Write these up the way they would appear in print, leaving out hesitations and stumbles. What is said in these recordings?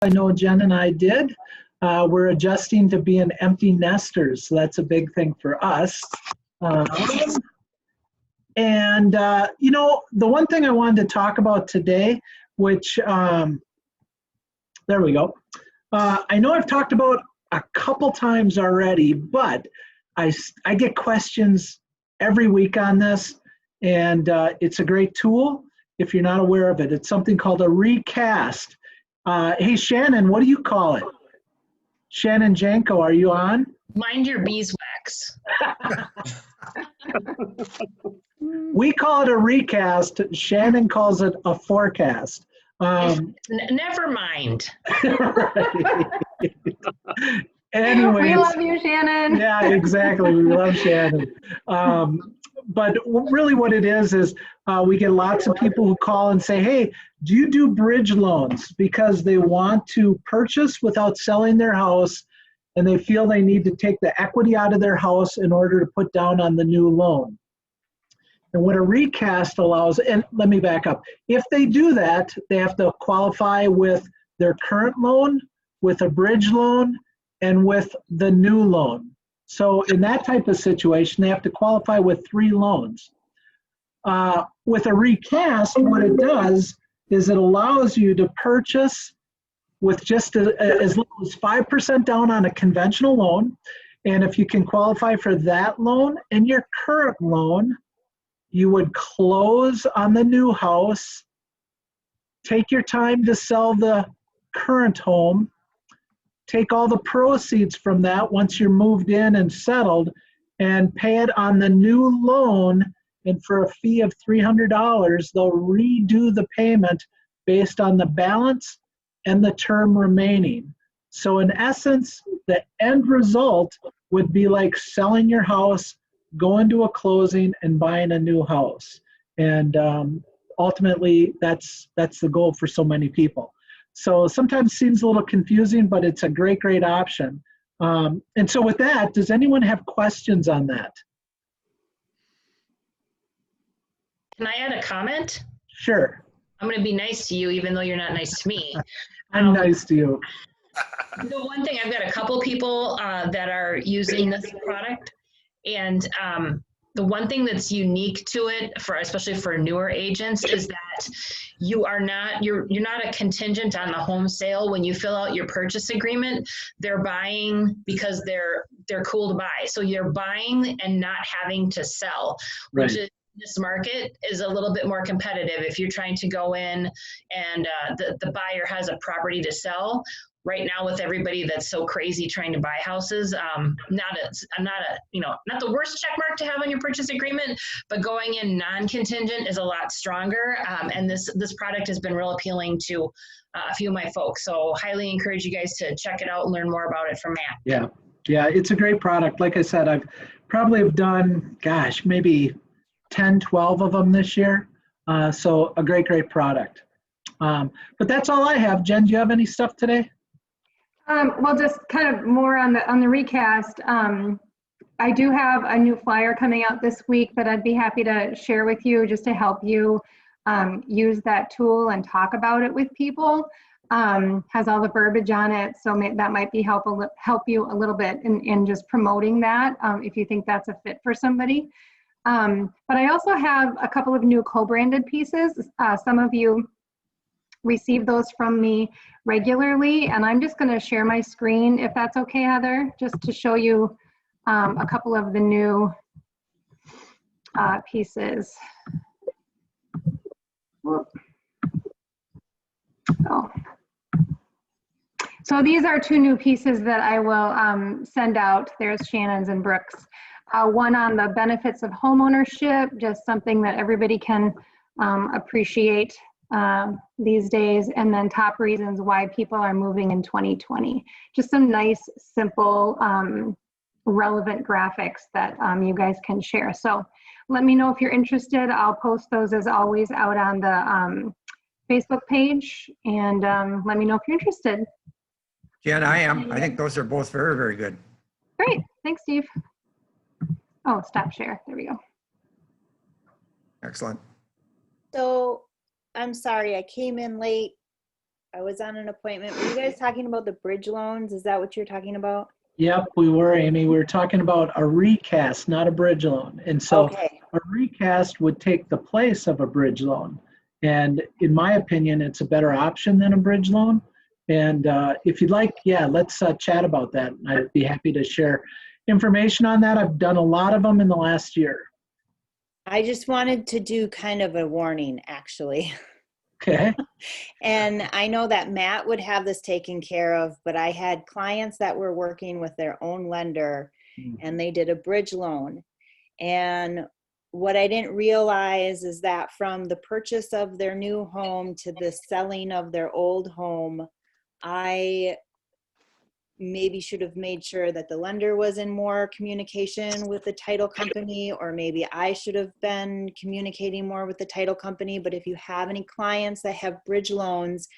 I know Jen and I did. We're adjusting to being empty nesters, so that's a big thing for us. Um, the one thing I wanted to talk about today, which, there we go. I know I've talked about a couple times already, but I get questions every week on this, and it's a great tool if you're not aware of it. It's something called a recast. Hey, Shannon, what do you call it? Shannon Janko, are you on? Mind your beeswax. We call it a recast. Shannon calls it a forecast. Never mind. Anyways, we love you, Shannon. Yeah, exactly. We love Shannon. But really what it is we get lots of people who call and say, hey, do you do bridge loans? Because they want to purchase without selling their house, and they feel they need to take the equity out of their house in order to put down on the new loan. And what a recast allows, and let me back up. If they do that, they have to qualify with their current loan, with a bridge loan, and with the new loan. So in that type of situation, they have to qualify with 3 loans. With a recast, what it does is it allows you to purchase with just as little as 5% down on a conventional loan. And if you can qualify for that loan and your current loan, you would close on the new house, take your time to sell the current home, take all the proceeds from that once you're moved in and settled, and pay it on the new loan. And for a fee of $300, they'll redo the payment based on the balance and the term remaining. So in essence, the end result would be like selling your house, going to a closing, and buying a new house. And ultimately, that's the goal for so many people. So sometimes it seems a little confusing, but it's a great, great option. And so with that, does anyone have questions on that? Can I add a comment? Sure. I'm going to be nice to you, even though you're not nice to me. I'm nice to you. The one thing, I've got a couple people that are using this product, and the one thing that's unique to it, especially for newer agents, is that you're not a contingent on the home sale. When you fill out your purchase agreement, they're buying because they're cool to buy. So you're buying and not having to sell, which is, this market is a little bit more competitive. If you're trying to go in and the buyer has a property to sell, right now with everybody that's so crazy trying to buy houses, not the worst check mark to have on your purchase agreement, but going in non-contingent is a lot stronger. And this product has been real appealing to a few of my folks. So highly encourage you guys to check it out and learn more about it from Matt. Yeah, it's a great product. Like I said, I've probably have done, gosh, maybe 10, 12 of them this year. So a great, great product. But that's all I have. Jen, do you have any stuff today? Well, just kind of more on the recast. I do have a new flyer coming out this week that I'd be happy to share with you just to help you use that tool and talk about it with people. Has all the verbiage on it, so that might be help you a little bit in just promoting that if you think that's a fit for somebody. But I also have a couple of new co-branded pieces. Some of you receive those from me regularly, and I'm just going to share my screen if that's okay, Heather, just to show you a couple of the new pieces. Whoop. Oh. So these are 2 new pieces that I will send out. There's Shannon's and Brooks. One on the benefits of homeownership, just something that everybody can appreciate these days, and then top reasons why people are moving in 2020. Just some nice, simple, relevant graphics that you guys can share. So let me know if you're interested. I'll post those as always out on the Facebook page, and let me know if you're interested. Jen, I am. I think those are both very, very good. Great. Thanks, Steve. Oh, stop share. There we go. Excellent. So I'm sorry, I came in late. I was on an appointment. Were you guys talking about the bridge loans? Is that what you're talking about? Yep, we were, Amy. We were talking about a recast, not a bridge loan. And so Okay. a recast would take the place of a bridge loan. And in my opinion, it's a better option than a bridge loan. And if you'd like, yeah, let's chat about that. I'd be happy to share information on that. I've done a lot of them in the last year. I just wanted to do kind of a warning, actually. Okay. And I know that Matt would have this taken care of, but I had clients that were working with their own lender and they did a bridge loan. And what I didn't realize is that from the purchase of their new home to the selling of their old home, I maybe should have made sure that the lender was in more communication with the title company, or maybe I should have been communicating more with the title company. But if you have any clients that have bridge loans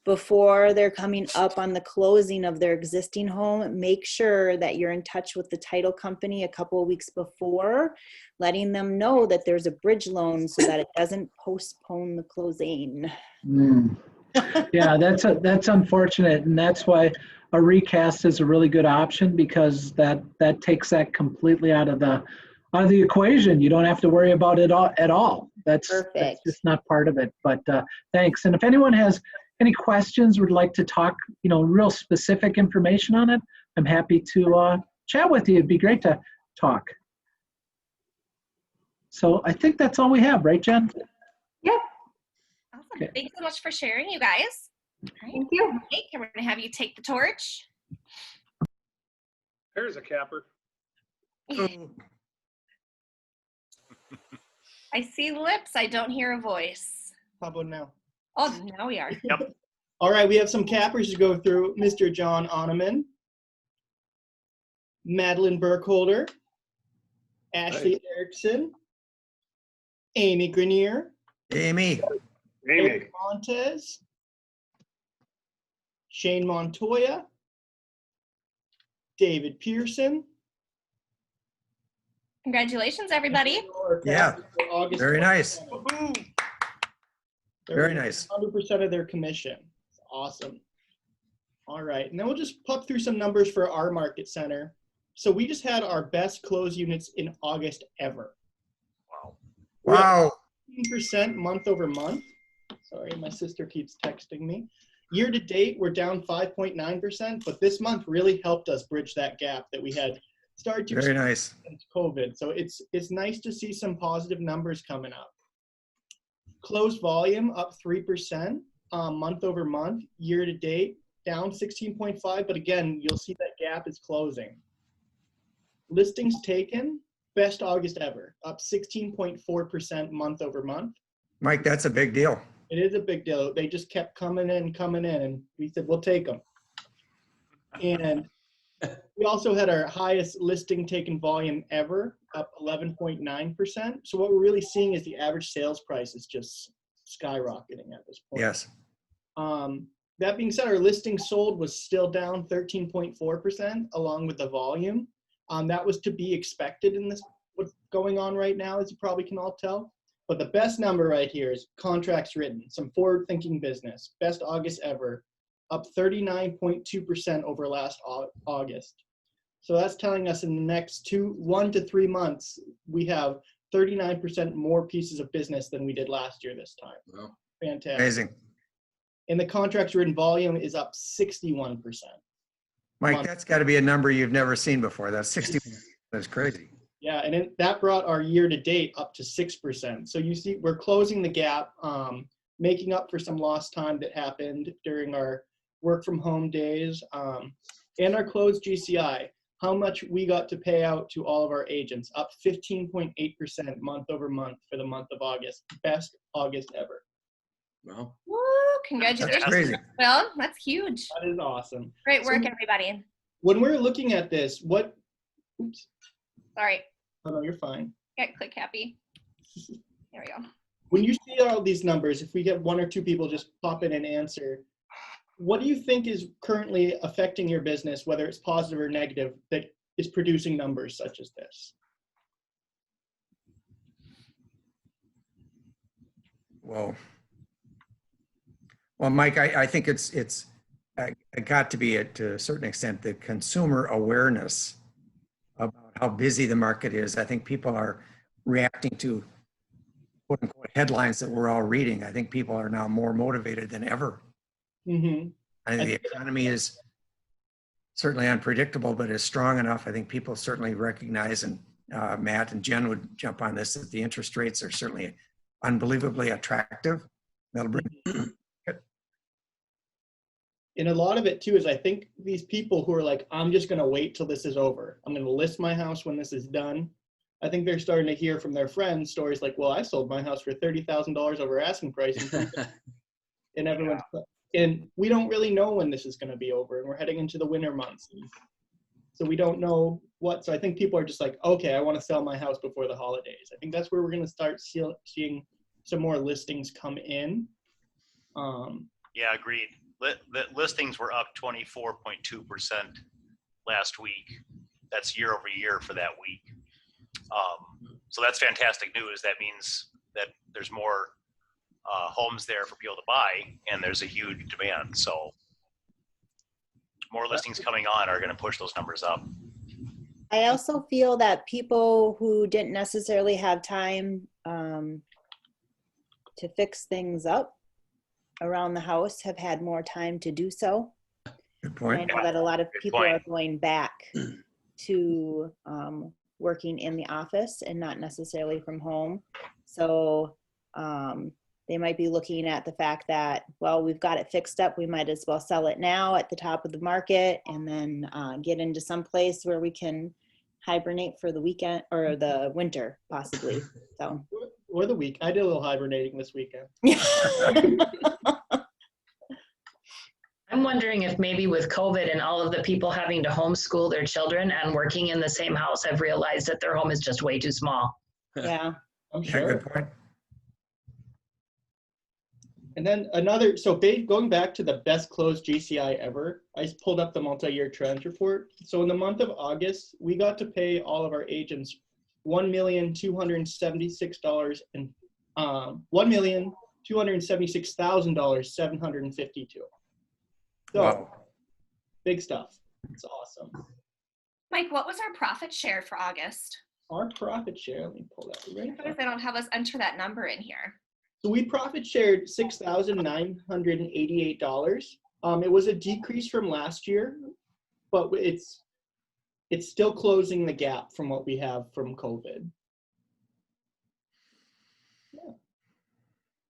before they're coming up on the closing of their existing home, make sure that you're in touch with the title company a couple of weeks before, letting them know that there's a bridge loan so that it doesn't postpone the closing. Yeah, that's unfortunate, and that's why a recast is a really good option, because that takes that completely out of the equation. You don't have to worry about it at all. That's just not part of it. But thanks. And if anyone has any questions, would like to talk, real specific information on it, I'm happy to chat with you. It'd be great to talk. So I think that's all we have, right, Jen? Yep. Awesome. Okay. Thanks so much for sharing, you guys. All right. Thank you. Jake, we're going to have you take the torch. There's a capper. I see lips. I don't hear a voice. How about now? Oh, now we are. Yep. All right, we have some cappers to go through. Mr. John Oneman, Madeline Burkholder, Ashley Erickson, Amy Grenier, Amy. Amy. Eric Montez, Shane Montoya, David Pearson. Congratulations, everybody. Yeah, August very nice. Woohoo. Very nice. 100% of their commission. It's awesome. All right, and then we'll just pop through some numbers for our market center. So we just had our best close units in August ever. Wow. 15% month over month. Sorry, my sister keeps texting me. Year to date, we're down 5.9%, but this month really helped us bridge that gap that we had started to Very nice. since COVID. So it's nice to see some positive numbers coming up. Closed volume up 3% month over month. Year to date, down 16.5, but again, you'll see that gap is closing. Listings taken, best August ever, up 16.4% month over month. Mike, that's a big deal. It is a big deal. They just kept coming in, and we said, we'll take them. And we also had our highest listing taken volume ever, up 11.9%. So what we're really seeing is the average sales price is just skyrocketing at this point. Yes. That being said, our listings sold was still down 13.4% along with the volume. That was to be expected in this, what's going on right now, as you probably can all tell. But the best number right here is contracts written, some forward-thinking business. Best August ever, up 39.2% over last August. So that's telling us in the next 1 to 3 months, we have 39% more pieces of business than we did last year this time. Wow. Fantastic. Amazing. And the contracts written volume is up 61%. Mike, that's got to be a number you've never seen before. That's 60. That's crazy. Yeah, and that brought our year to date up to 6%. So you see, we're closing the gap, making up for some lost time that happened during our work from home days, and our closed GCI. How much we got to pay out to all of our agents, up 15.8% month over month for the month of August. Best August ever. Wow. Woo, congratulations. That's crazy. Well, that's huge. That is awesome. Great work, So- everybody. When we're looking at this, oops, Sorry. oh no, you're fine. Got click happy. There we go. When you see all these numbers, if we get 1 or 2 people just pop in and answer, what do you think is currently affecting your business, whether it's positive or negative, that is producing numbers such as this? Whoa. Well, Mike, I think it's got to be to a certain extent the consumer awareness about how busy the market is. I think people are reacting to quote unquote headlines that we're all reading. I think people are now more motivated than ever. Mm-hmm. I think the economy is certainly unpredictable, but is strong enough. I think people certainly recognize, and Matt and Jen would jump on this, that the interest rates are certainly unbelievably attractive. That'll bring. And a lot of it too is I think these people who are like, I'm just going to wait till this is over. I'm going to list my house when this is done. I think they're starting to hear from their friends stories like, well, I sold my house for $30,000 over asking price. And everyone's, and we don't really know when this is going to be over. And we're heading into the winter months. So we don't know what. So I think people are just like, okay, I want to sell my house before the holidays. I think that's where we're going to start seeing some more listings come in. Yeah, agreed. The listings were up 24.2% last week. That's year over year for that week. So that's fantastic news. That means that there's more homes there for people to buy, and there's a huge demand. So more listings coming on are going to push those numbers up. I also feel that people who didn't necessarily have time to fix things up around the house have had more time to do so. Good point. I know that a lot of Good people point. are going back to working in the office and not necessarily from home. So they might be looking at the fact that, well, we've got it fixed up. We might as well sell it now at the top of the market and then get into some place where we can hibernate for the weekend or the winter, possibly. So. Or the week. I did a little hibernating this weekend. I'm wondering if maybe with COVID and all of the people having to homeschool their children and working in the same house have realized that their home is just way too small. Yeah. I'm Yeah, sure. good point. And then another, so going back to the best closed GCI ever, I just pulled up the multi-year trends report. So in the month of August, we got to pay all of our agents $1,276 and $1,276,752. So Wow. big stuff. It's awesome. Mike, what was our profit share for August? Our profit share, let me pull that right What if up. they don't have us enter that number in here? So we profit shared $6,988. It was a decrease from last year, but it's still closing the gap from what we have from COVID. Yeah.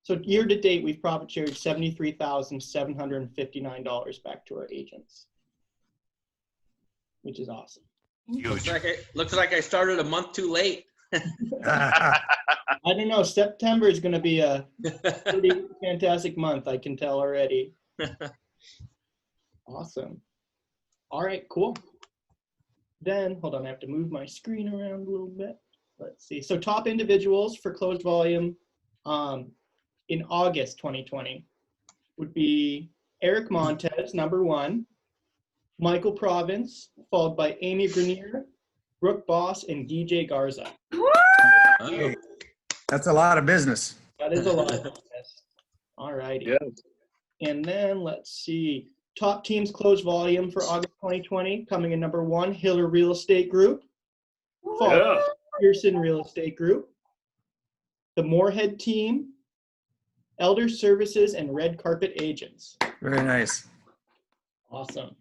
So year to date, we've profit shared $73,759 back to our agents, which is awesome. Huge. Looks like I started a month too late. I don't know. September is going to be a pretty fantastic month. I can tell already. Awesome. All right, cool. Then, hold on, I have to move my screen around a little bit. Let's see. So top individuals for closed volume in August 2020 would be Eric Montez, number 1, Michael Province, followed by Amy Grenier, Brooke Boss, and DJ Garza. Hey, that's a lot of business. That is a lot of business. All righty. Yes. And then let's see. Top teams closed volume for August 2020. Coming in number 1, Hiller Real Estate Group. Followed Yeah. by Pearson Real Estate Group. The Moorhead Team, Elder Services, and Red Carpet Agents. Very nice. Awesome.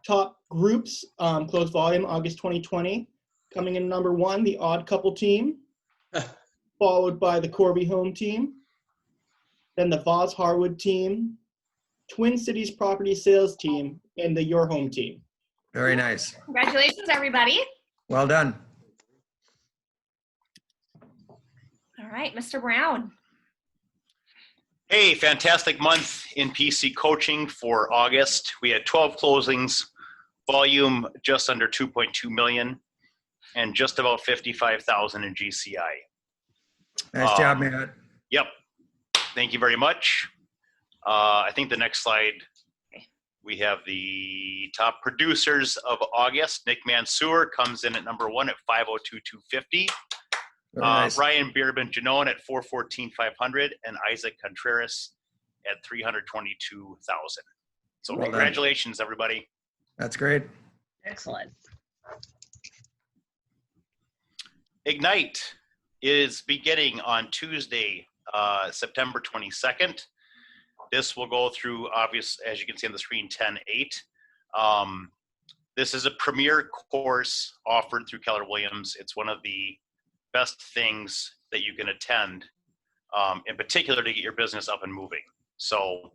Top groups closed volume August 2020. Coming in number 1, the Odd Couple Team, followed by the Corby Home Team, then the Voss Harwood Team, Twin Cities Property Sales Team, and the Your Home Team. Very nice. Congratulations, everybody. Well done. All right, Mr. Brown. Hey, fantastic month in PC coaching for August. We had 12 closings, volume just under 2.2 million, and just about 55,000 in GCI. Nice job, Matt. Yep. Thank you very much. I think the next slide, we have the top producers of August. Nick Mansour comes in at number 1 at 502,250. Very nice. Ryan Beerbin Janone at 414,500, and Isaac Contreras at 322,000. So Well done. congratulations, everybody. That's great. Excellent. Ignite is beginning on Tuesday, September 22nd. This will go through, as you can see on the screen, 10/8. This is a premier course offered through Keller Williams. It's one of the best things that you can attend, in particular to get your business up and moving. So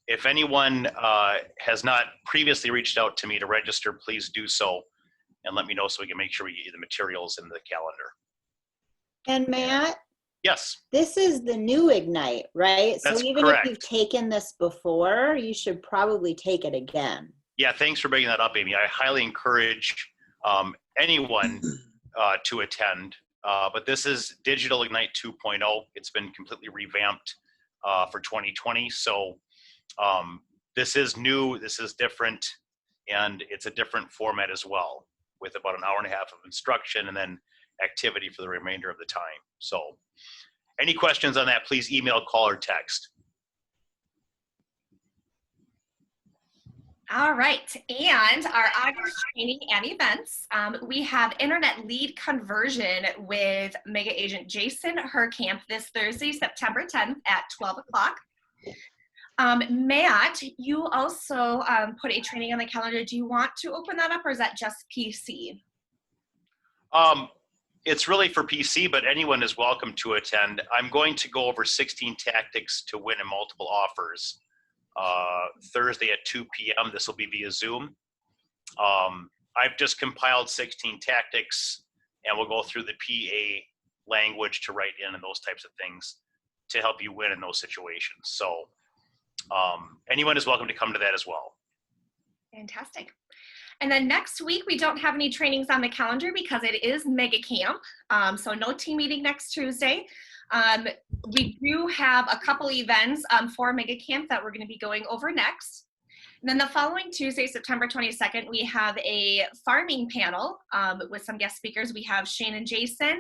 if anyone has not previously reached out to me to register, please do so and let me know so we can make sure we get you the materials in the calendar. And Matt, Yes. this is the new Ignite, right? That's so even correct. if you've taken this before, you should probably take it again. Yeah, thanks for bringing that up, Amy. I highly encourage anyone to attend. But this is Digital Ignite 2.0. It's been completely revamped for 2020. So this is new, this is different, and it's a different format as well, with about an hour and a half of instruction and then activity for the remainder of the time. So any questions on that, please email, call, or text. All right, and our August training and events, we have internet lead conversion with Mega Agent Jason Herkamp this Thursday, September 10th at 12 o'clock. Matt, you also put a training on the calendar. Do you want to open that up, or is that just PC? It's really for PC, but anyone is welcome to attend. I'm going to go over 16 tactics to win in multiple offers. Thursday at 2 p.m. This will be via Zoom. I've just compiled 16 tactics, and we'll go through the PA language to write in and those types of things to help you win in those situations. So anyone is welcome to come to that as well. Fantastic. And then next week, we don't have any trainings on the calendar because it is Mega Camp. So no team meeting next Tuesday. We do have a couple events for Mega Camp that we're going to be going over next. And then the following Tuesday, September 22nd, we have a farming panel with some guest speakers. We have Shane and Jason,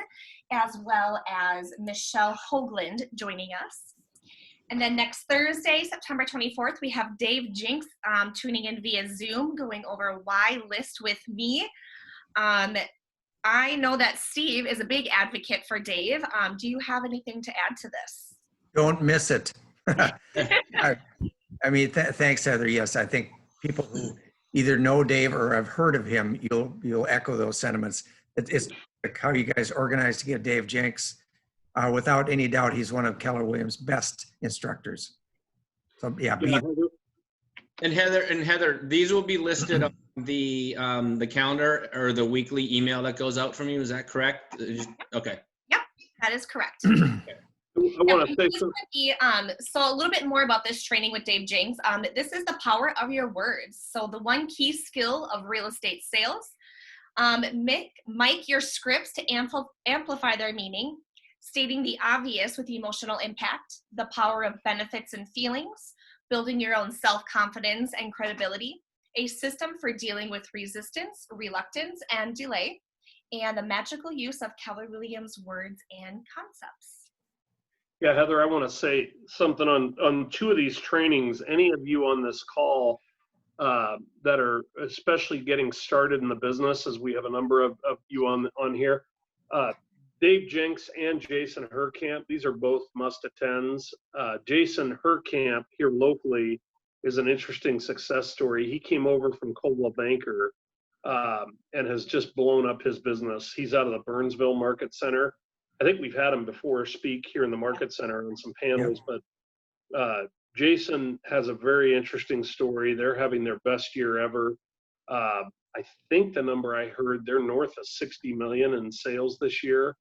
as well as Michelle Hoagland joining us. And then next Thursday, September 24th, we have Dave Jinks tuning in via Zoom, going over why list with me. I know that Steve is a big advocate for Dave. Do you have anything to add to this? Don't miss it. I mean, thanks, Heather. Yes, I think people who either know Dave or have heard of him, you'll echo those sentiments. It's like how you guys organized to get Dave Jenks. Without any doubt, he's one of Keller Williams' best instructors. So yeah. And Heather, these will be listed on the calendar or the weekly email that goes out from you. Is that correct? Okay. Yep, that is correct. I want to say something. So a little bit more about this training with Dave James. This is the power of your words. So the one key skill of real estate sales. Mic your scripts to amplify their meaning, stating the obvious with emotional impact, the power of benefits and feelings, building your own self-confidence and credibility, a system for dealing with resistance, reluctance, and delay, and the magical use of Keller Williams words and concepts. Yeah, Heather, I want to say something on two of these trainings. Any of you on this call that are especially getting started in the business, as we have a number of you on here, Dave Jenks and Jason Herkamp, these are both must-attends. Jason Herkamp here locally is an interesting success story. He came over from Coldwell Banker and has just blown up his business. He's out of the Burnsville Market Center. I think we've had him before speak here in the Market Center on some panels, but Jason has a very interesting story. They're having their best year ever. I think the number I heard, they're north of 60 million in sales this year.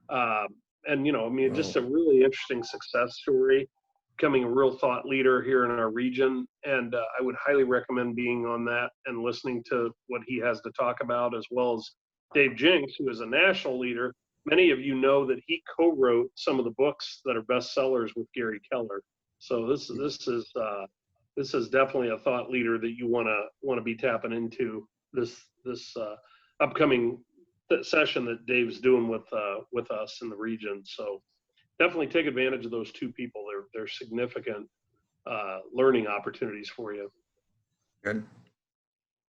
And, you know, I mean, just a really interesting success story, becoming a real thought leader here in our region. And I would highly recommend being on that and listening to what he has to talk about, as well as Dave Jinks, who is a national leader. Many of you know that he co-wrote some of the books that are bestsellers with Gary Keller. So this is definitely a thought leader that you want to be tapping into this upcoming session that Dave's doing with us in the region. So definitely take advantage of those two people. They're significant learning opportunities for you. Good.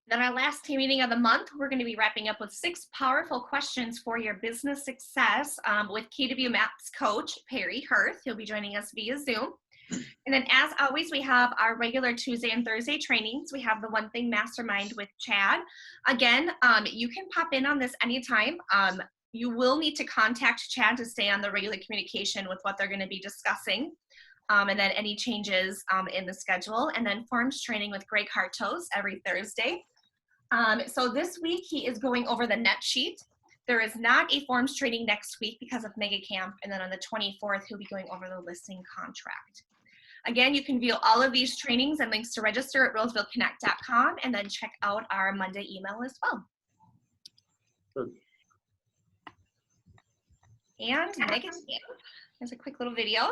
Then our last team meeting of the month, we're going to be wrapping up with 6 powerful questions for your business success with KW Maps coach, Perry Hirth. He'll be joining us via Zoom. And then as always, we have our regular Tuesday and Thursday trainings. We have the One Thing Mastermind with Chad. Again, you can pop in on this anytime. You will need to contact Chad to stay on the regular communication with what they're going to be discussing. And then any changes in the schedule. And then forms training with Greg Hartos every Thursday. So this week he is going over the net sheet. There is not a forms training next week because of Mega Camp. And then on the 24th, he'll be going over the listing contract. Again, you can view all of these trainings and links to register at rosevilleConnect.com and then check out our Monday email as well. Sure. And Mega Camp. Here's a quick little video.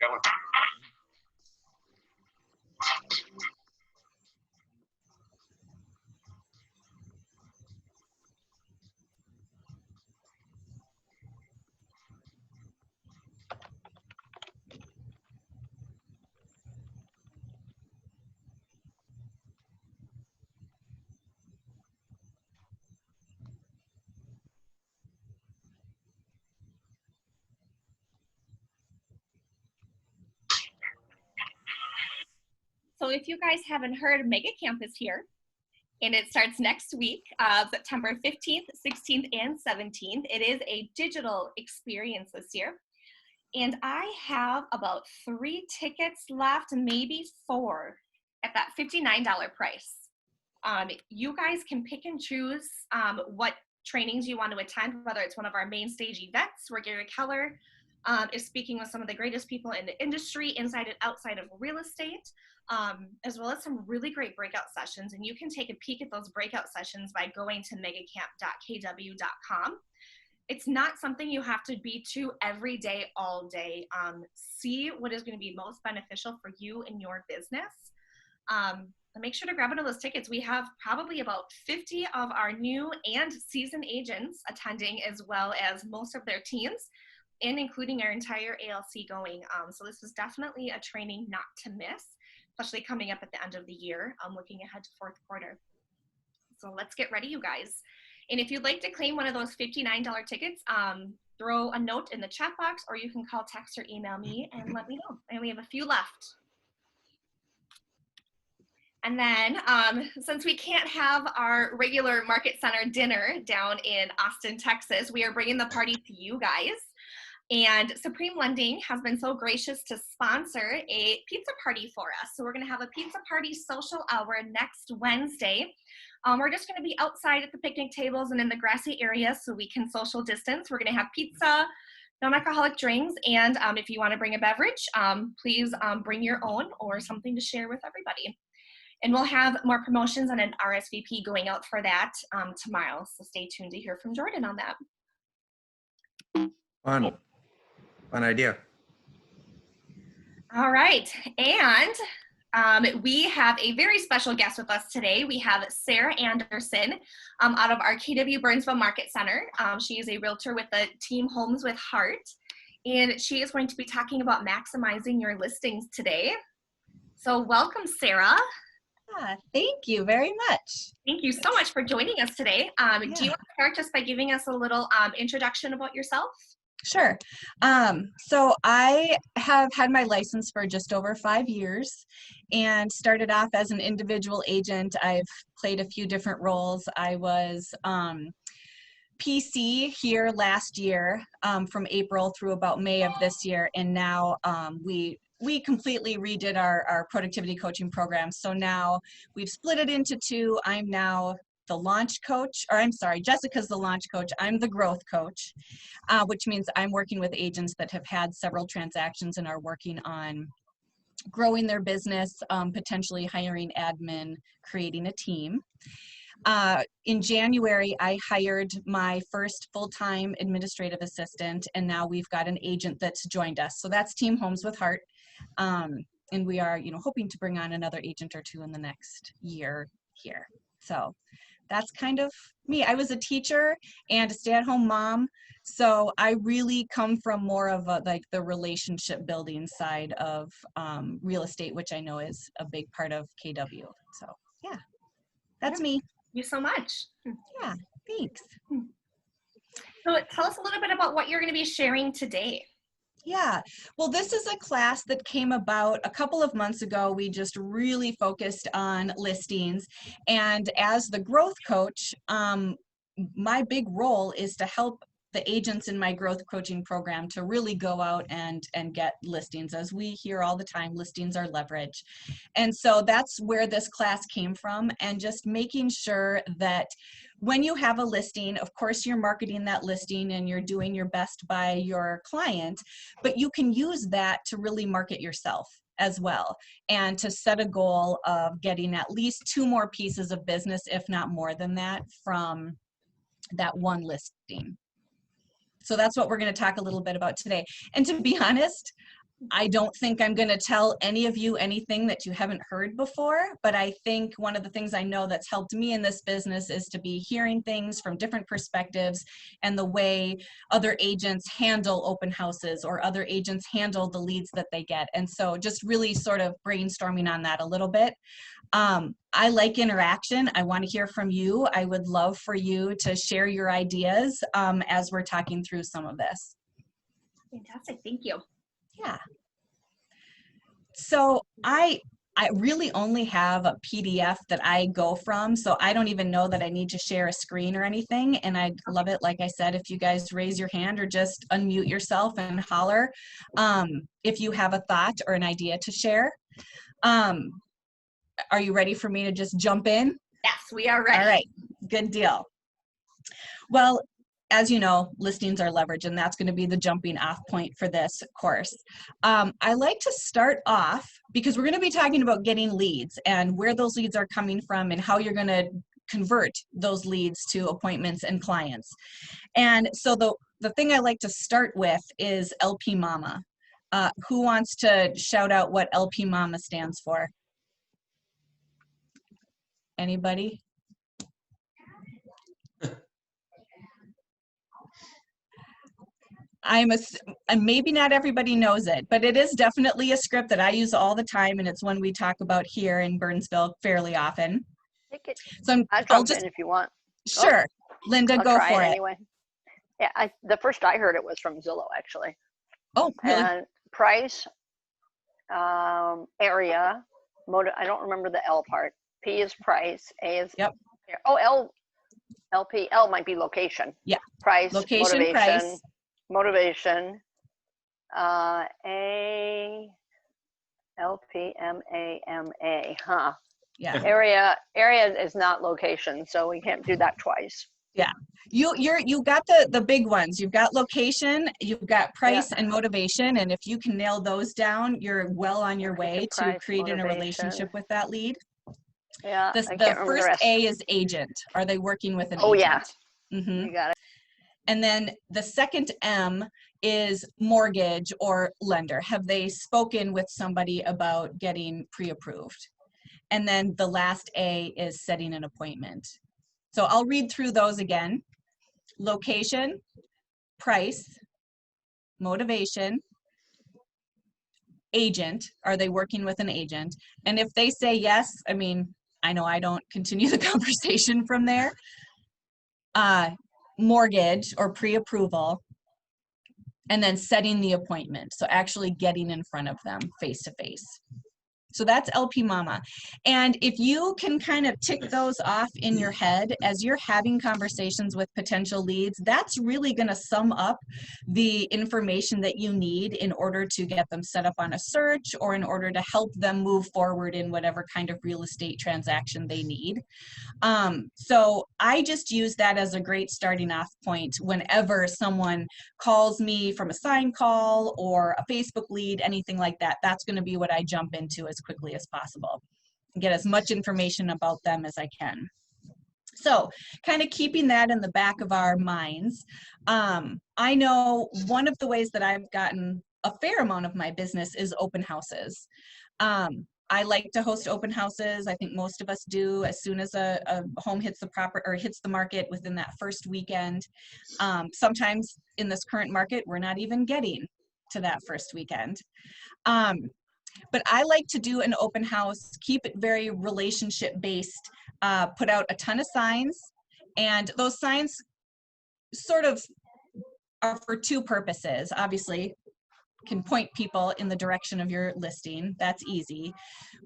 Going. So if you guys haven't heard, Mega Camp is here, and it starts next week, September 15th, 16th, and 17th. It is a digital experience this year. And I have about 3 tickets left, maybe 4, at that $59 price. You guys can pick and choose what trainings you want to attend, whether it's one of our main stage events where Gary Keller is speaking with some of the greatest people in the industry, inside and outside of real estate, as well as some really great breakout sessions. And you can take a peek at those breakout sessions by going to megacamp.kw.com. It's not something you have to be to every day, all day. See what is going to be most beneficial for you and your business. And make sure to grab one of those tickets. We have probably about 50 of our new and seasoned agents attending, as well as most of their teams, and including our entire ALC going. So this is definitely a training not to miss, especially coming up at the end of the year, looking ahead to 4th quarter. So let's get ready, you guys. And if you'd like to claim one of those $59 tickets, throw a note in the chat box, or you can call, text, or email me and let me know. And we have a few left. And then since we can't have our regular Market Center dinner down in Austin, Texas, we are bringing the party to you guys. And Supreme Lending has been so gracious to sponsor a pizza party for us. So we're going to have a pizza party social hour next Wednesday. We're just going to be outside at the picnic tables and in the grassy area so we can social distance. We're going to have pizza, non-alcoholic drinks, and if you want to bring a beverage, please bring your own or something to share with everybody. And we'll have more promotions and an RSVP going out for that tomorrow. So stay tuned to hear from Jordan on that. Fun idea. All right, and we have a very special guest with us today. We have Sara Anderson out of our KW Burnsville Market Center. She is a realtor with the team Homes with Heart, and she is going to be talking about maximizing your listings today. So welcome, Sara. Thank you very much. Thank you so much for joining us today. Do you want to start just by giving us a little introduction about yourself? Sure. So I have had my license for just over 5 years and started off as an individual agent. I've played a few different roles. I was PC here last year from April through about May of this year, and now we completely redid our productivity coaching program. So now we've split it into 2. I'm now the launch coach, or I'm sorry, Jessica's the launch coach. I'm the growth coach, which means I'm working with agents that have had several transactions and are working on growing their business, potentially hiring admin, creating a team. In January, I hired my first full-time administrative assistant, and now we've got an agent that's joined us. So that's Team Homes with Heart. And we are, hoping to bring on another agent or two in the next year here. So that's kind of me. I was a teacher and a stay-at-home mom, so I really come from more of like the relationship building side of real estate, which I know is a big part of KW. So yeah, that's me. Thank you so much. Yeah, thanks. So tell us a little bit about what you're going to be sharing today. Yeah, well, this is a class that came about a couple of months ago. We just really focused on listings. And as the growth coach, my big role is to help the agents in my growth coaching program to really go out and get listings. As we hear all the time, listings are leverage. And so that's where this class came from, and just making sure that when you have a listing, of course, you're marketing that listing and you're doing your best by your client, but you can use that to really market yourself as well, and to set a goal of getting at least 2 more pieces of business, if not more than that, from that one listing. So that's what we're going to talk a little bit about today. And to be honest, I don't think I'm going to tell any of you anything that you haven't heard before, but I think one of the things I know that's helped me in this business is to be hearing things from different perspectives and the way other agents handle open houses or other agents handle the leads that they get. And so just really sort of brainstorming on that a little bit. I like interaction. I want to hear from you. I would love for you to share your ideas as we're talking through some of this. Fantastic. Thank you. Yeah. So I really only have a PDF that I go from, so I don't even know that I need to share a screen or anything. And I'd love it, like I said, if you guys raise your hand or just unmute yourself and holler if you have a thought or an idea to share. Are you ready for me to just jump in? Yes, we are ready. All right, good deal. Well, as you know, listings are leverage, and that's going to be the jumping off point for this course. I like to start off, because we're going to be talking about getting leads and where those leads are coming from and how you're going to convert those leads to appointments and clients. And so the thing I like to start with is LP Mama. Who wants to shout out what LP Mama stands for? Anybody? And maybe not everybody knows it, but it is definitely a script that I use all the time, and it's one we talk about here in Burnsville fairly often. So I'll jump in if you want. Sure, Linda, I'll go try for it it. anyway. Yeah, the first I heard it was from Zillow, actually. Oh, really? And price, area, I don't remember the L part. P is price, A is LP, L might be location. Yeah. Price, location, motivation, price. Motivation, A, LPMAMA, huh? Yeah. Area is not location, so we can't do that twice. Yeah. You got the big ones. You've got location, you've got price and motivation, and if you can nail those down, you're well on your way to creating a relationship with that lead. Yeah. The first A is agent. Are they working with an agent? Oh yeah. Mm-hmm. You got it. And then the second M is mortgage or lender. Have they spoken with somebody about getting pre-approved? And then the last A is setting an appointment. So I'll read through those again. Location, price, motivation, agent. Are they working with an agent? And if they say yes, I mean, I know I don't continue the conversation from there. Mortgage or pre-approval, and then setting the appointment. So actually getting in front of them face to face. So that's LP Mama. And if you can kind of tick those off in your head as you're having conversations with potential leads, that's really going to sum up the information that you need in order to get them set up on a search or in order to help them move forward in whatever kind of real estate transaction they need. So I just use that as a great starting off point whenever someone calls me from a sign call or a Facebook lead, anything like that. That's going to be what I jump into as quickly as possible and get as much information about them as I can. So kind of keeping that in the back of our minds. I know one of the ways that I've gotten a fair amount of my business is open houses. I like to host open houses. I think most of us do as soon as a home hits the market within that first weekend. Sometimes in this current market, we're not even getting to that first weekend. But I like to do an open house, keep it very relationship based, put out a ton of signs, and those signs sort of are for two purposes. Obviously, can point people in the direction of your listing. That's easy.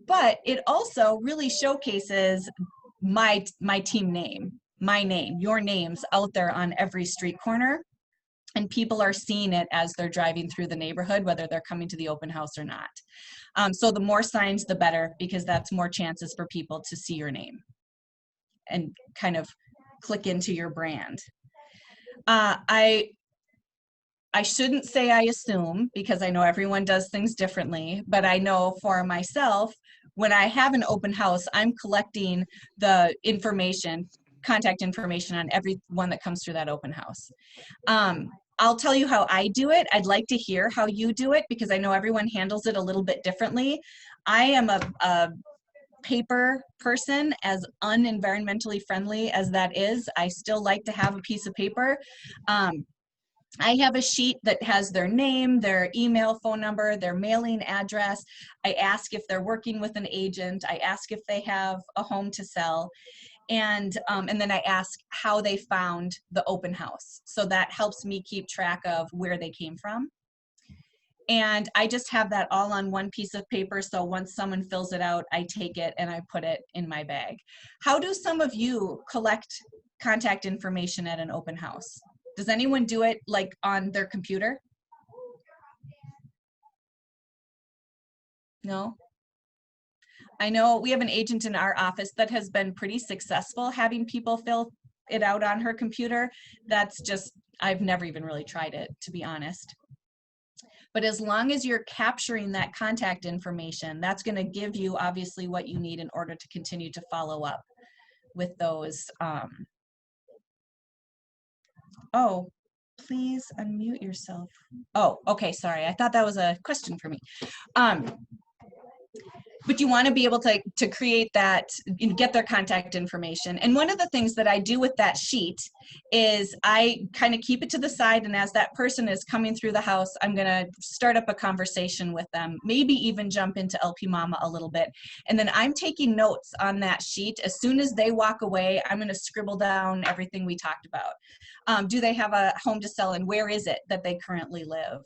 But it also really showcases my team name, my name, your names out there on every street corner. And people are seeing it as they're driving through the neighborhood, whether they're coming to the open house or not. So the more signs, the better, because that's more chances for people to see your name and kind of click into your brand. I shouldn't say I assume, because I know everyone does things differently, but I know for myself, when I have an open house, I'm collecting the information, contact information on everyone that comes through that open house. I'll tell you how I do it. I'd like to hear how you do it, because I know everyone handles it a little bit differently. I am a paper person, as unenvironmentally friendly as that is. I still like to have a piece of paper. I have a sheet that has their name, their email, phone number, their mailing address. I ask if they're working with an agent. I ask if they have a home to sell. And then I ask how they found the open house. So that helps me keep track of where they came from. And I just have that all on one piece of paper. So once someone fills it out, I take it and I put it in my bag. How do some of you collect contact information at an open house? Does anyone do it like on their computer? No? I know we have an agent in our office that has been pretty successful having people fill it out on her computer. That's just, I've never even really tried it, to be honest. But as long as you're capturing that contact information, that's going to give you obviously what you need in order to continue to follow up with those. Oh, please unmute yourself. Oh, okay, sorry. I thought that was a question for me. But you want to be able to create that, get their contact information. And one of the things that I do with that sheet is I kind of keep it to the side, and as that person is coming through the house, I'm going to start up a conversation with them, maybe even jump into LP Mama a little bit. And then I'm taking notes on that sheet. As soon as they walk away, I'm going to scribble down everything we talked about. Do they have a home to sell, and where is it that they currently live?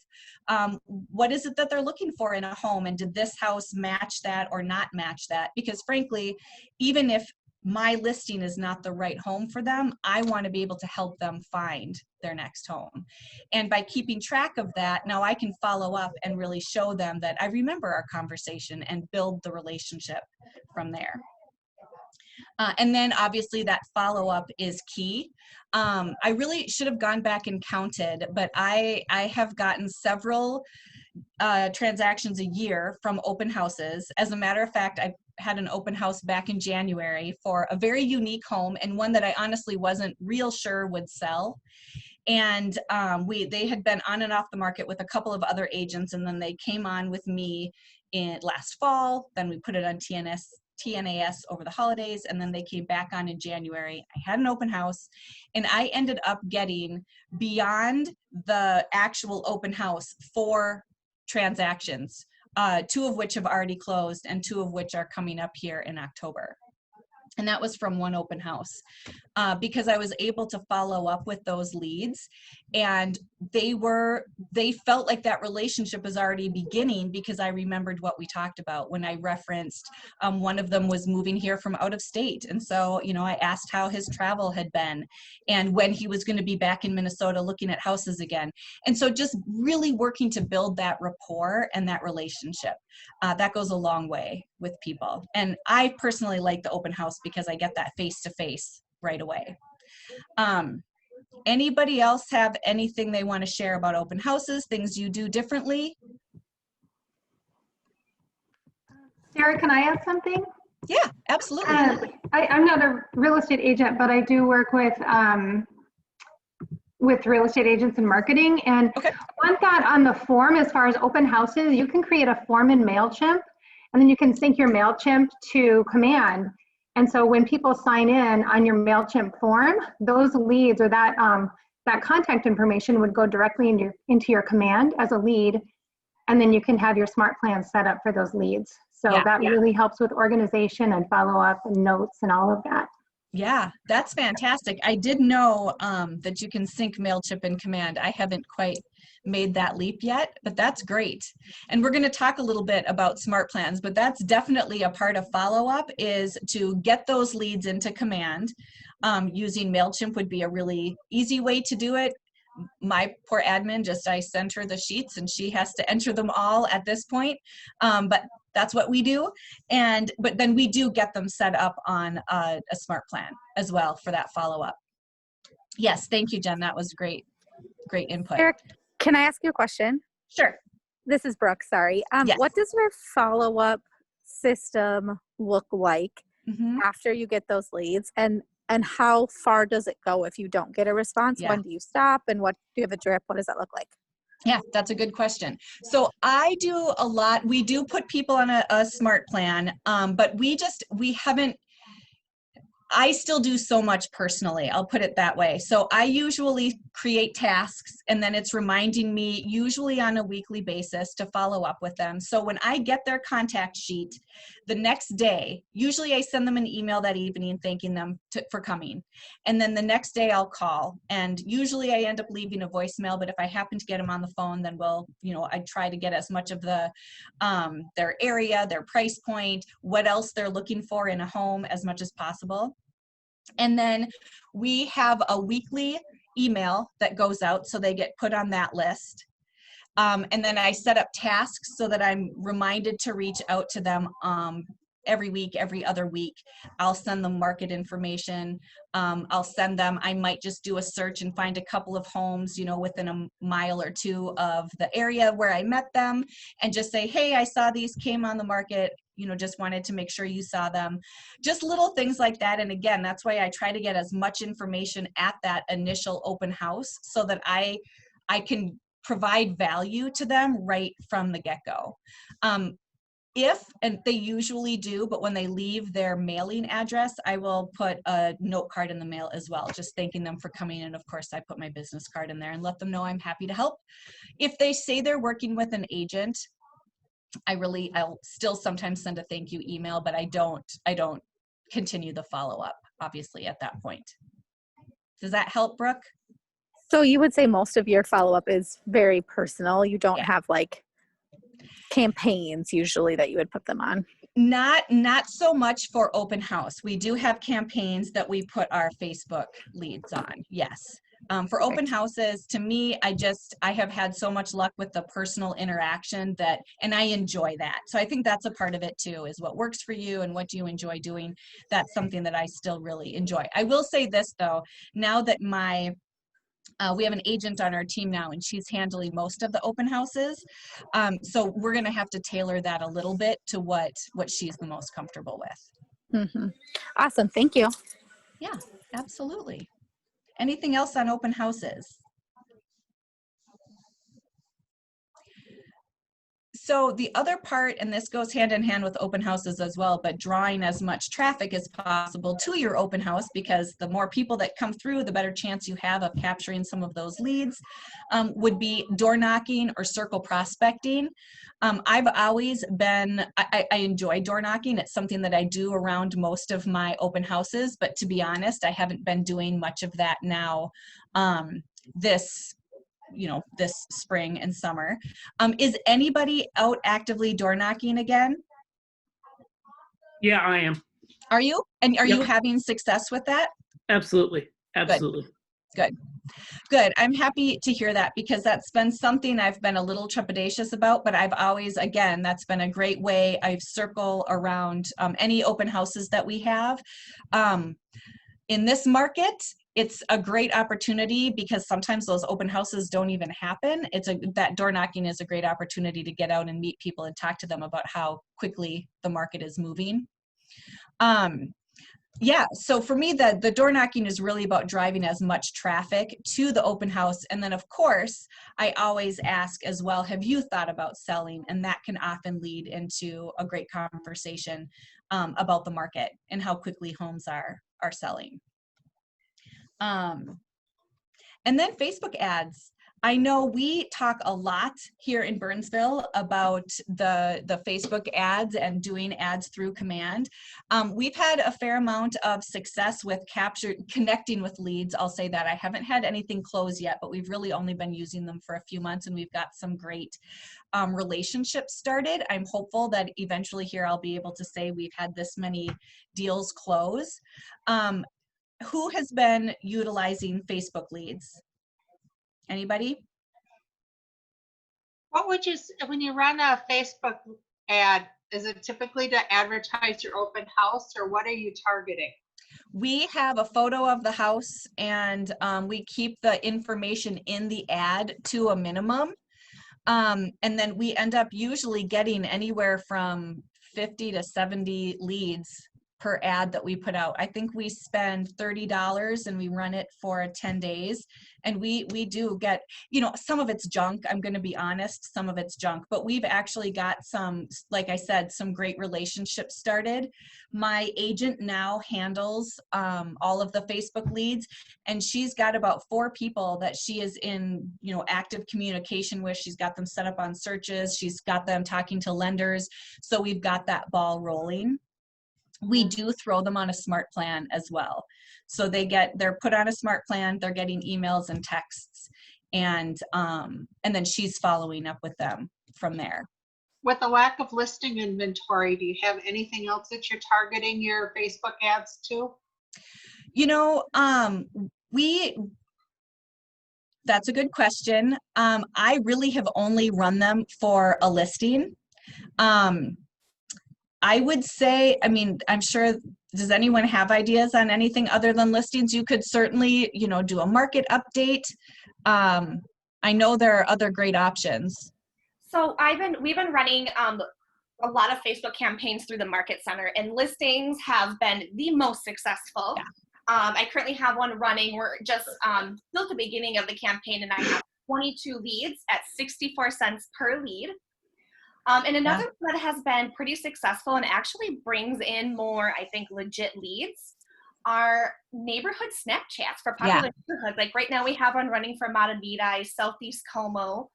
What is it that they're looking for in a home, and did this house match that or not match that? Because frankly, even if my listing is not the right home for them, I want to be able to help them find their next home. And by keeping track of that, now I can follow up and really show them that I remember our conversation and build the relationship from there. And then obviously that follow-up is key. I really should have gone back and counted, but I have gotten several transactions a year from open houses. As a matter of fact, I had an open house back in January for a very unique home, and one that I honestly wasn't real sure would sell. And they had been on and off the market with a couple of other agents, and then they came on with me in last fall. Then we put it on TNAS over the holidays, and then they came back on in January. I had an open house, and I ended up getting beyond the actual open house 4 transactions, 2 of which have already closed and 2 of which are coming up here in October. And that was from one open house, because I was able to follow up with those leads, and they felt like that relationship was already beginning, because I remembered what we talked about when I referenced one of them was moving here from out of state. And so, I asked how his travel had been and when he was going to be back in Minnesota looking at houses again. And so just really working to build that rapport and that relationship. That goes a long way with people. And I personally like the open house because I get that face-to-face right away. Anybody else have anything they want to share about open houses, things you do differently? Sarah, can I add something? Yeah, absolutely. I'm not a real estate agent, but I do work with real estate agents and marketing. And one thought on the form, as far as open houses, you can create a form in MailChimp, and then you can sync your MailChimp to Command. And so when people sign in on your MailChimp form, those leads or that contact information would go directly into your Command as a lead, and then you can have your smart plan set up for those leads. So that really helps with organization and follow up and notes and all of that. Yeah, that's fantastic. I did know that you can sync MailChimp and Command. I haven't quite made that leap yet, but that's great. And we're going to talk a little bit about smart plans, but that's definitely a part of follow-up, is to get those leads into Command. Using MailChimp would be a really easy way to do it. My poor admin, I send her the sheets and she has to enter them all at this point. But that's what we do. But then we do get them set up on a smart plan as well for that follow-up. Yes, thank you, Jen. That was great input. Eric, can I ask you a question? Sure. This is Brooke, sorry. Yes. What does your follow-up system look like after you get those leads? And how far does it go if you don't get a response? When do you stop? And what do you have a drip? What does that look like? Yeah, that's a good question. So I do a lot. We do put people on a smart plan, but we haven't, I still do so much personally, I'll put it that way. So I usually create tasks, and then it's reminding me, usually on a weekly basis, to follow up with them. So when I get their contact sheet the next day, usually I send them an email that evening thanking them for coming. And then the next day I'll call, and usually I end up leaving a voicemail, but if I happen to get them on the phone, then I try to get as much of their area, their price point, what else they're looking for in a home as much as possible. And then we have a weekly email that goes out, so they get put on that list. And then I set up tasks so that I'm reminded to reach out to them every week, every other week. I'll send them market information. I'll send them, I might just do a search and find a couple of homes, within a mile or two of the area where I met them, and just say, hey, I saw these came on the market, just wanted to make sure you saw them. Just little things like that. And again, that's why I try to get as much information at that initial open house so that I can provide value to them right from the get-go. And they usually do, but when they leave their mailing address, I will put a note card in the mail as well, just thanking them for coming. And of course, I put my business card in there and let them know I'm happy to help. If they say they're working with an agent, I'll still sometimes send a thank you email, but I don't continue the follow-up, obviously, at that point. Does that help, Brooke? So you would say most of your follow-up is very personal. You don't have campaigns usually that you would put them on. Not so much for open house. We do have campaigns that we put our Facebook leads on. Yes. For open houses, to me, I have had so much luck with the personal interaction and I enjoy that. So I think that's a part of it too, is what works for you and what do you enjoy doing. That's something that I still really enjoy. I will say this though, now that we have an agent on our team now, and she's handling most of the open houses. So we're going to have to tailor that a little bit to what she's the most comfortable with. Awesome. Thank you. Yeah, absolutely. Anything else on open houses? So the other part, and this goes hand in hand with open houses as well, but drawing as much traffic as possible to your open house, because the more people that come through, the better chance you have of capturing some of those leads, would be door knocking or circle prospecting. I've always been, I enjoy door knocking. It's something that I do around most of my open houses, but to be honest, I haven't been doing much of that now this spring and summer. Is anybody out actively door knocking again? Yeah, I am. Are you? And are you having success with that? Absolutely. Absolutely. Good. I'm happy to hear that, because that's been something I've been a little trepidatious about, but I've always, again, that's been a great way. I've circled around any open houses that we have. In this market, it's a great opportunity because sometimes those open houses don't even happen. That door knocking is a great opportunity to get out and meet people and talk to them about how quickly the market is moving. Yeah, so for me, the door knocking is really about driving as much traffic to the open house. And then of course, I always ask as well, have you thought about selling? And that can often lead into a great conversation about the market and how quickly homes are selling. And then Facebook ads. I know we talk a lot here in Burnsville about the Facebook ads and doing ads through command. We've had a fair amount of success with connecting with leads. I'll say that. I haven't had anything close yet, but we've really only been using them for a few months, and we've got some great relationships started. I'm hopeful that eventually here I'll be able to say we've had this many deals close. Who has been utilizing Facebook leads? Anybody? What would you, when you run a Facebook ad, is it typically to advertise your open house, or what are you targeting? We have a photo of the house, and we keep the information in the ad to a minimum. And then we end up usually getting anywhere from 50 to 70 leads per ad that we put out. I think we spend $30 and we run it for 10 days. And we do get, you know, some of it's junk. I'm going to be honest, some of it's junk, but we've actually got some, like I said, some great relationships started. My agent now handles all of the Facebook leads, and she's got about 4 people that she is in, you know, active communication with. She's got them set up on searches. She's got them talking to lenders. So we've got that ball rolling. We do throw them on a smart plan as well. So they're put on a smart plan, they're getting emails and texts, and then she's following up with them from there. With the lack of listing inventory, do you have anything else that you're targeting your Facebook ads to? You know, that's a good question. I really have only run them for a listing. I would say, I mean, I'm sure, does anyone have ideas on anything other than listings? You could certainly, you know, do a market update. I know there are other great options. So we've been running a lot of Facebook campaigns through the Market Center, and listings have been the most successful. Yeah. I currently have one running. We're just still at the beginning of the campaign, and I have 22 leads at 64 cents per lead. And another that has been pretty successful and actually brings in more, I think, legit leads are neighborhood Snapchats for popular neighborhoods. Like right now we have one running for Mattavita, Southeast Como,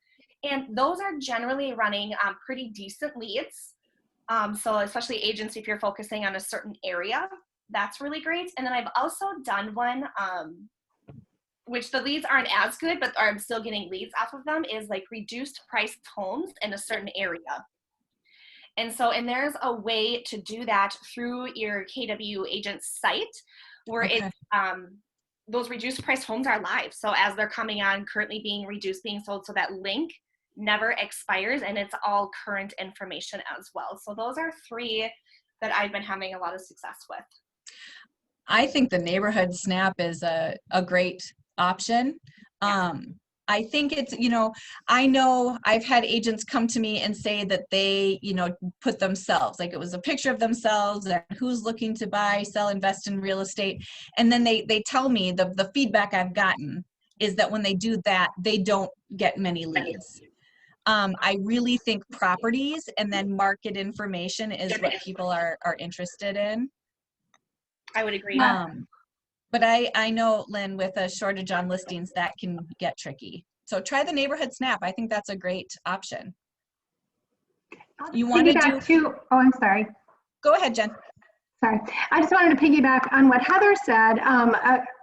and those are generally running pretty decent leads. So especially agents, if you're focusing on a certain area, that's really great. And then I've also done one, which the leads aren't as good, but I'm still getting leads off of them, is like reduced priced homes in a certain area. And there's a way to do that through your KW agent site where it's, those reduced price homes are live. So as they're coming on, currently being reduced, being sold, so that link never expires, and it's all current information as well. So those are 3 that I've been having a lot of success with. I think the neighborhood snap is a great option. I think it's, you know I've had agents come to me and say that they, you know, put themselves, like it was a picture of themselves and who's looking to buy, sell, invest in real estate. And then they tell me the feedback I've gotten is that when they do that, they don't get many leads. I really think properties and then market information is what people are interested in. I would agree. But I know, Lynn, with a shortage on listings, that can get tricky. So try the neighborhood snap. I think that's a great option. You want to do? Oh, I'm sorry. Go ahead, Jen. Sorry. I just wanted to piggyback on what Heather said.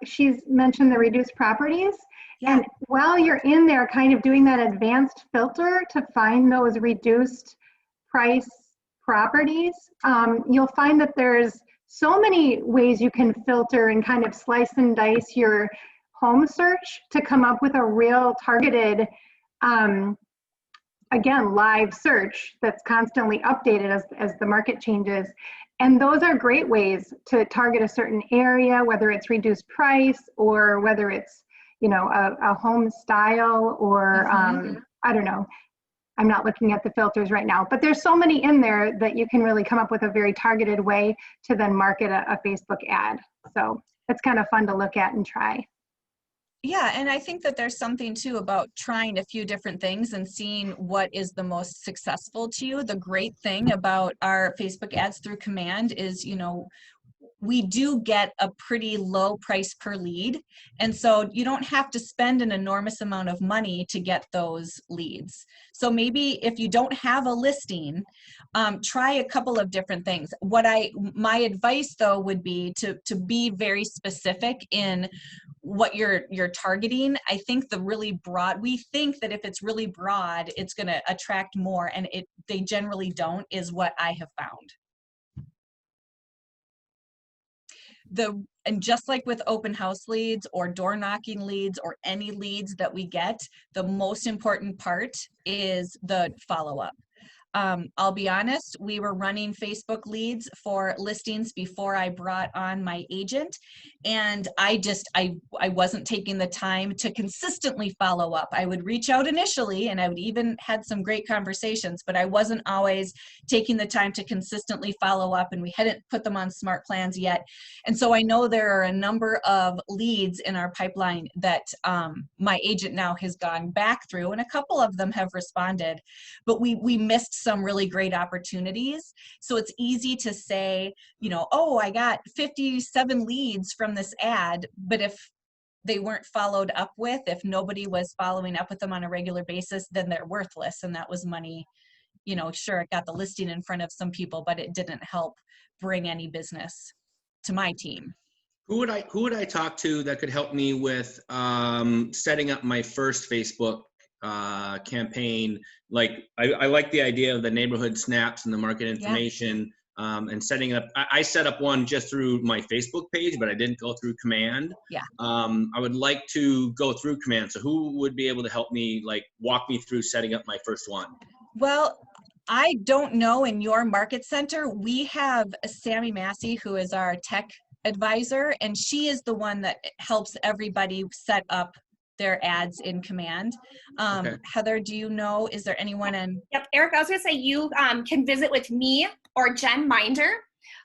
She's mentioned the reduced properties. Yeah. And while you're in there kind of doing that advanced filter to find those reduced price properties, you'll find that there's so many ways you can filter and kind of slice and dice your home search to come up with a real targeted, again, live search that's constantly updated as the market changes. And those are great ways to target a certain area, whether it's reduced price or whether it's, you know, a home style or, I don't know. I'm not looking at the filters right now, but there's so many in there that you can really come up with a very targeted way to then market a Facebook ad. So it's kind of fun to look at and try. Yeah, and I think that there's something too about trying a few different things and seeing what is the most successful to you. The great thing about our Facebook ads through Command is, you know, we do get a pretty low price per lead. And so you don't have to spend an enormous amount of money to get those leads. So maybe if you don't have a listing, try a couple of different things. My advice though would be to be very specific in what you're targeting. I think we think that if it's really broad, it's going to attract more, and they generally don't, is what I have found. And just like with open house leads or door knocking leads or any leads that we get, the most important part is the follow-up. I'll be honest, we were running Facebook leads for listings before I brought on my agent, and I wasn't taking the time to consistently follow up. I would reach out initially, and I would even had some great conversations, but I wasn't always taking the time to consistently follow up, and we hadn't put them on smart plans yet. And so I know there are a number of leads in our pipeline that my agent now has gone back through, and a couple of them have responded, but we missed some really great opportunities. So it's easy to say, you know, oh, I got 57 leads from this ad, but if they weren't followed up with, if nobody was following up with them on a regular basis, then they're worthless. And that was money, you know, sure, it got the listing in front of some people, but it didn't help bring any business to my team. Who would I talk to that could help me with setting up my first Facebook campaign? Like I like the idea of the neighborhood snaps and the market information, and setting it up. I set up one just through my Facebook page, but I didn't go through Command. Yeah. I would like to go through Command. So who would be able to help me, like walk me through setting up my first one? Well, I don't know, in your market center, we have Sammy Massey, who is our tech advisor, and she is the one that helps everybody set up their ads in Command. Okay. Heather, do you know, is there anyone in? Yep, Eric, I was gonna say you can visit with me or Jen Minder.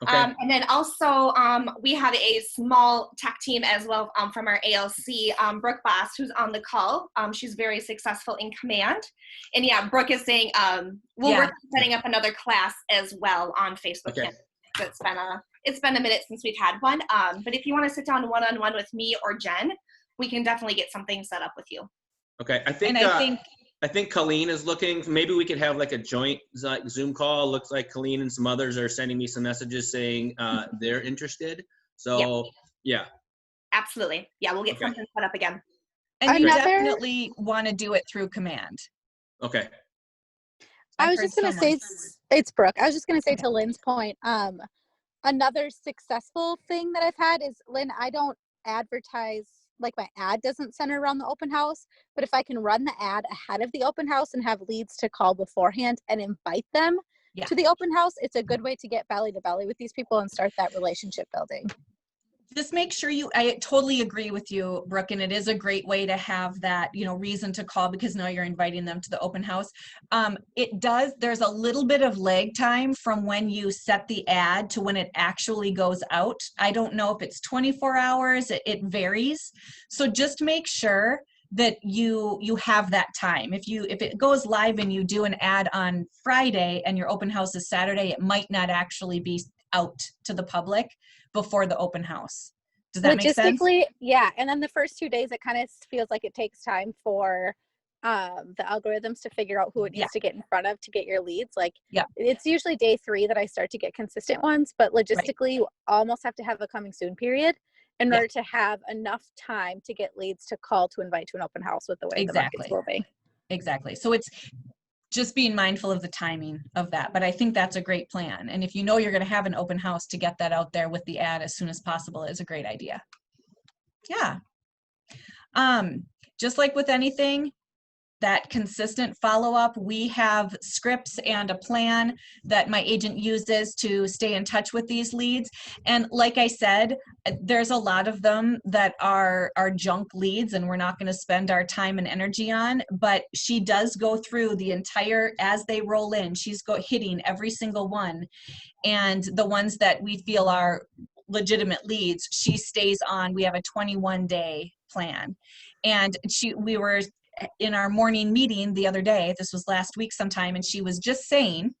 Okay. And then also we have a small tech team as well from our ALC, Brooke Boss, who's on the call. She's very successful in Command. And yeah, Brooke is saying we'll work on setting up another class as well on Facebook. Okay. It's been a minute since we've had one. But if you want to sit down one-on-one with me or Jen, we can definitely get something set up with you. Okay, I think Colleen is looking. Maybe we could have like a joint Zoom call. Looks like Colleen and some others are sending me some messages saying they're interested. So yeah. Absolutely. Yeah, we'll get something set up again. And you definitely want to do it through Command. Okay. I was just going to say, it's Brooke. I was just going to say to Lynn's point, another successful thing that I've had is, Lynn, I don't advertise, like my ad doesn't center around the open house, but if I can run the ad ahead of the open house and have leads to call beforehand and invite them to the open house, it's a good way to get belly to belly with these people and start that relationship building. Just make sure I totally agree with you, Brooke, and it is a great way to have that, you know, reason to call, because now you're inviting them to the open house. There's a little bit of lag time from when you set the ad to when it actually goes out. I don't know if it's 24 hours, it varies. So just make sure that you have that time. If it goes live and you do an ad on Friday and your open house is Saturday, it might not actually be out to the public before the open house. Does that make sense? Logistically, yeah. And then the first 2 days, it kind of feels like it takes time for the algorithms to figure out who it needs to get in front of to get your leads. Like, it's usually day 3 that I start to get consistent ones, but logistically, you almost have to have a coming soon period in order to have enough time to get leads to call to invite to an open house with the way the market's moving. Exactly. So it's just being mindful of the timing of that. But I think that's a great plan. And if you know you're going to have an open house, to get that out there with the ad as soon as possible is a great idea. Yeah. Just like with anything, that consistent follow-up. We have scripts and a plan that my agent uses to stay in touch with these leads. And like I said, there's a lot of them that are junk leads and we're not going to spend our time and energy on, but she does go through the entire, as they roll in, she's hitting every single one. And the ones that we feel are legitimate leads, she stays on. We have a 21-day plan. And we were in our morning meeting the other day, this was last week sometime, and she was just saying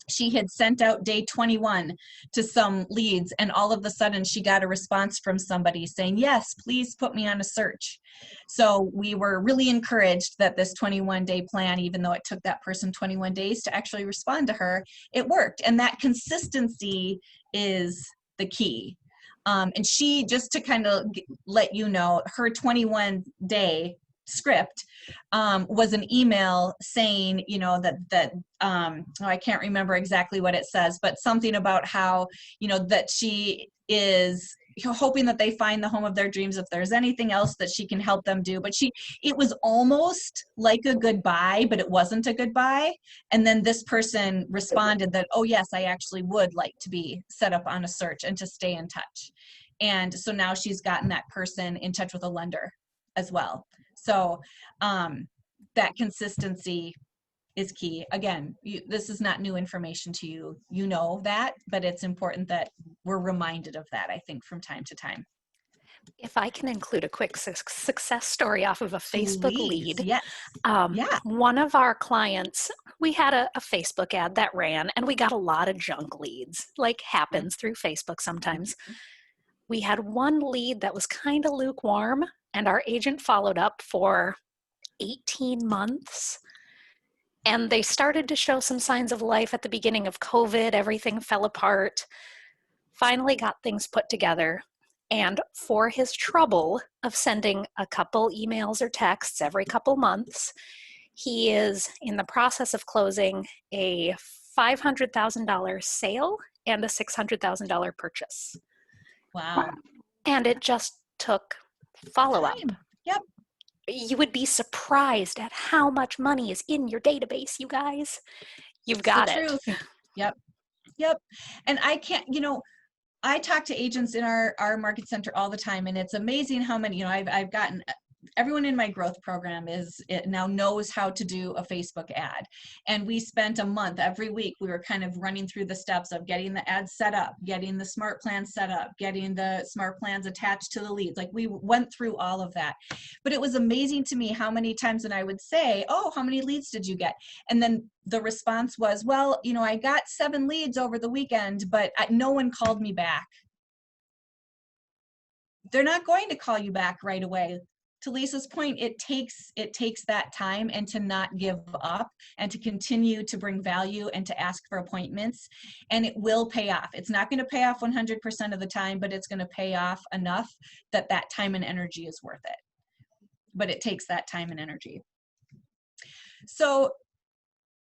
she had sent out day 21 to some leads, and all of a sudden she got a response from somebody saying, yes, please put me on a search. So we were really encouraged that this 21-day plan, even though it took that person 21 days to actually respond to her, it worked. And that consistency is the key. And she, just to kind of let you know, her 21-day script was an email saying, you know, I can't remember exactly what it says, but something about how, you know, that she is hoping that they find the home of their dreams, if there's anything else that she can help them do. But it was almost like a goodbye, but it wasn't a goodbye. And then this person responded that, oh yes, I actually would like to be set up on a search and to stay in touch. And so now she's gotten that person in touch with a lender as well. So that consistency is key. Again, this is not new information to you. You know that, but it's important that we're reminded of that, I think, from time to time. If I can include a quick success story off of a Facebook lead. Yes. One of our clients, we had a Facebook ad that ran, and we got a lot of junk leads, like happens through Facebook sometimes. We had one lead that was kind of lukewarm, and our agent followed up for 18 months. And they started to show some signs of life at the beginning of COVID. Everything fell apart. Finally got things put together. And for his trouble of sending a couple emails or texts every couple months, he is in the process of closing a $500,000 sale and a $600,000 purchase. Wow. And it just took follow-up. Yep. You would be surprised at how much money is in your database, you guys. You've got it. Truth. Yep. And I can't, you know, I talk to agents in our market center all the time, and it's amazing how many, you know, I've gotten, everyone in my growth program now knows how to do a Facebook ad. And we spent a month every week, we were kind of running through the steps of getting the ad set up, getting the smart plans set up, getting the smart plans attached to the leads. Like, we went through all of that. But it was amazing to me how many times when I would say, oh, how many leads did you get? And then the response was, well, you know, I got 7 leads over the weekend, but no one called me back. They're not going to call you back right away. To Lisa's point, it takes that time, and to not give up and to continue to bring value and to ask for appointments, and it will pay off. It's not going to pay off 100% of the time, but it's going to pay off enough that that time and energy is worth it. But it takes that time and energy. So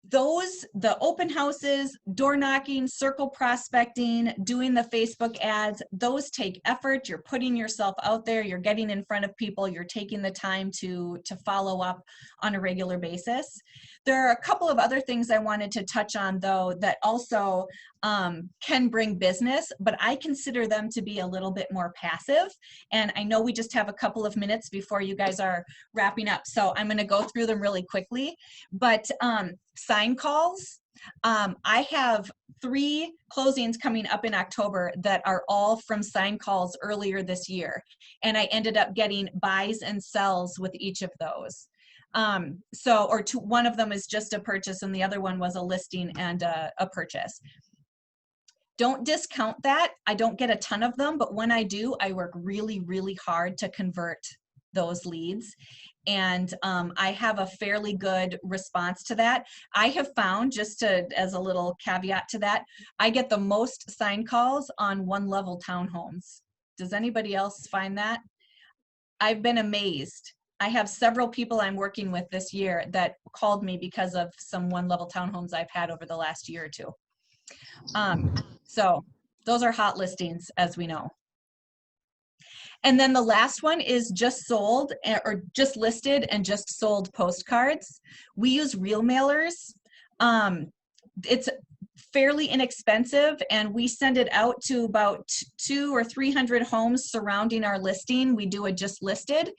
the open houses, door knocking, circle prospecting, doing the Facebook ads, those take effort. You're putting yourself out there, you're getting in front of people, you're taking the time to follow up on a regular basis. There are a couple of other things I wanted to touch on, though, that also can bring business, but I consider them to be a little bit more passive. And I know we just have a couple of minutes before you guys are wrapping up, so I'm going to go through them really quickly. But sign calls. I have 3 closings coming up in October that are all from sign calls earlier this year. And I ended up getting buys and sells with each of those. One of them is just a purchase and the other one was a listing and a purchase. Don't discount that. I don't get a ton of them, but when I do, I work really, really hard to convert those leads. And I have a fairly good response to that. I have found, as a little caveat to that, I get the most sign calls on 1-level townhomes. Does anybody else find that? I've been amazed. I have several people I'm working with this year that called me because of some 1-level townhomes I've had over the last year or 2. So those are hot listings, as we know. And then the last one is just sold or just listed and just sold postcards. We use reel mailers. It's fairly inexpensive, and we send it out to about 200 or 300 homes surrounding our listing. We do a just listed,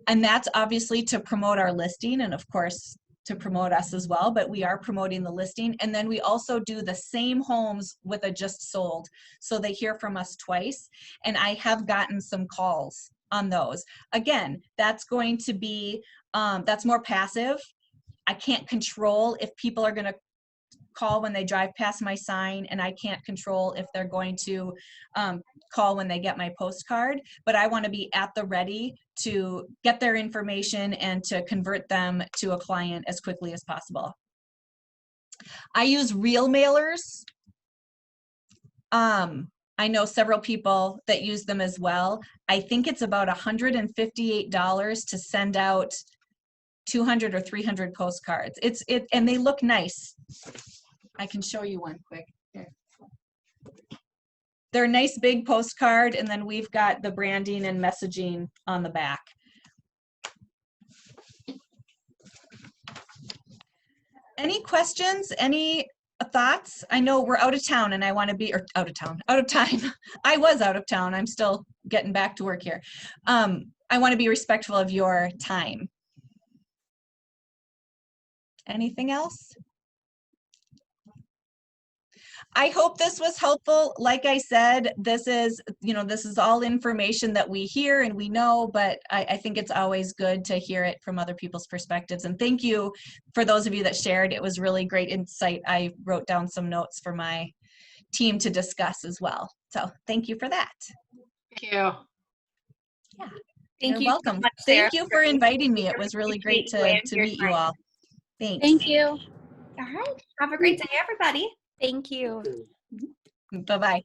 and that's obviously to promote our listing and of course to promote us as well, but we are promoting the listing. And then we also do the same homes with a just sold, so they hear from us twice. And I have gotten some calls on those. Again, that's going to be that's more passive. I can't control if people are going to call when they drive past my sign, and I can't control if they're going to call when they get my postcard, but I want to be at the ready to get their information and to convert them to a client as quickly as possible. I use reel mailers. I know several people that use them as well. I think it's about $158 to send out 200 or 300 postcards. And they look nice. I can show you one quick. Here. They're a nice big postcard, and then we've got the branding and messaging on the back. Any questions? Any thoughts? I know we're out of town and I want to be, or out of time. I was out of town. I'm still getting back to work here. I want to be respectful of your time. Anything else? I hope this was helpful. Like I said, this is all information that we hear and we know, but I think it's always good to hear it from other people's perspectives. And thank you for those of you that shared. It was really great insight. I wrote down some notes for my team to discuss as well. So thank you for that. Thank you. Yeah. Thank You're you welcome. so much, Sarah, Thank you for inviting me. It was really great to meet you all. Thanks. Thank you. All right. Have a great day, everybody. Thank you. Bye-bye.